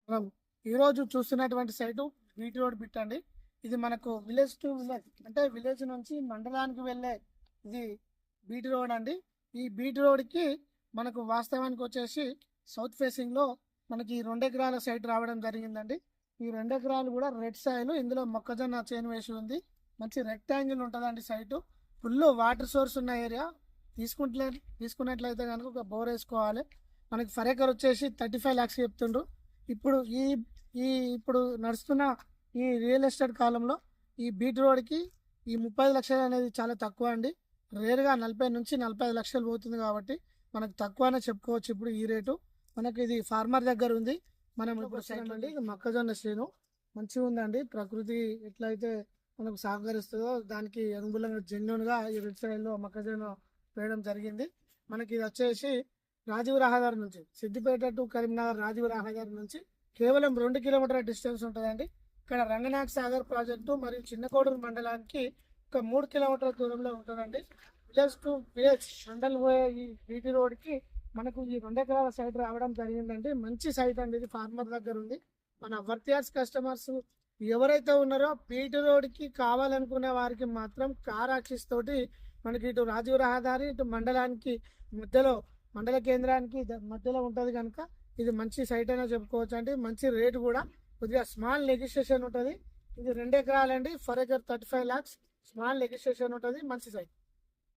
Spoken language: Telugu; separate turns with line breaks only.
మనం ఈరోజు చూస్తున్నటువంటి సైటు బీటీ రోడ్ బిట్ అండి. ఇది మనకు విలేజ్ టు విలేజ్ అంటే విలేజ్ నుంచి మండలానికి వెళ్ళే ఇది బీటీ రోడ్ అండి. ఈ బీటీ రోడ్కి మనకు వాస్తవానికి వచ్చేసి సౌత్ ఫేసింగ్లో మనకి 2 ఎకరాల సైట్ రావడం జరిగిందండి. ఈ 2 ఎకరాలు కూడా రెడ్ సాయిల్, ఇందులో మొక్కజొన్న చేను వేసి ఉంది. మంచి రెక్టాంగిల్ ఉంటుందండి సైటు. ఫుల్ వాటర్ సోర్స్ ఉన్న ఏరియా. తీసుకున్నట్లయితే కనుక ఒక బోర్ వేసుకోవాలి. మనకి ఫర్ ఎకర్ వచ్చేసి 35 lakhs చెప్తుండ్రు. ఇప్పుడు ఈ ఈ ఇప్పుడు నడుస్తున్న ఈ రియల్ ఎస్టేట్ కాలంలో ఈ బీట్ రోడ్కి ఈ 30 లక్షలు అనేది చాలా తక్కువ అండి. రేరుగా 40 నుంచి 45 లక్షలు పోతుంది కాబట్టి మనకు తక్కువనే చెప్పుకోవచ్చు. ఇప్పుడు ఈ రేటు మనకి ఇది ఫార్మర్ దగ్గర ఉంది. మనం ఇప్పుడు అండి మొక్కజొన్న చేను మంచిగా ఉందండి. ప్రకృతి ఎట్లయితే మనకు సహకరిస్తుందో దానికి అనుకూలంగా జెన్యున్గా ఈ రెడ్ సైడ్లో మొక్కజొన్న వేయడం జరిగింది. మనకి ఇది వచ్చేసి రాజీవ్ రహదారి నుంచి సిద్దిపేట టు కరీంనగర్ రాజీవ్ రహదారి నుంచి కేవలం 2 కిలోమీటర్ల డిస్టెన్స్ ఉంటుందండి. ఇక్కడ రంగనాథ్ సాగర్ ప్రాజెక్టు మరియు చిన్నకోడూరు మండలానికి ఒక 3 కిలోమీటర్ల దూరంలో ఉంటుందండి. విలేజ్ టు విలేజ్ మండల్ పోయే ఈ బీటీ రోడ్కి మనకు ఈ 2 ఎకరాల సైట్ రావడం జరిగిందండి. మంచి సైట్ అండి. ఇది ఫార్మర్ దగ్గర ఉంది. మన వర్తియార్స్ కస్టమర్స్ ఎవరైతే ఉన్నారో బీటీ రోడ్కి కావాలనుకునే వారికి మాత్రం కార్ యాక్సిస్ తోటి మనకి ఇటు రాజీవ్ రహదారి ఇటు మండలానికి మధ్యలో మండల కేంద్రానికి మధ్యలో ఉంటుంది కనుక ఇది మంచి సైట్ అయినా చెప్పుకోవచ్చు అండి. మంచి రేటు కూడా, కొద్దిగా స్మాల్ నెగిషియేషన్ ఉంటుంది. ఇది 2 ఎకరాలండి. ఫర్ ఎకర్ 35 lakhs స్మాల్ నెగిషియేషన్ ఉంటుంది. మంచి సైట్.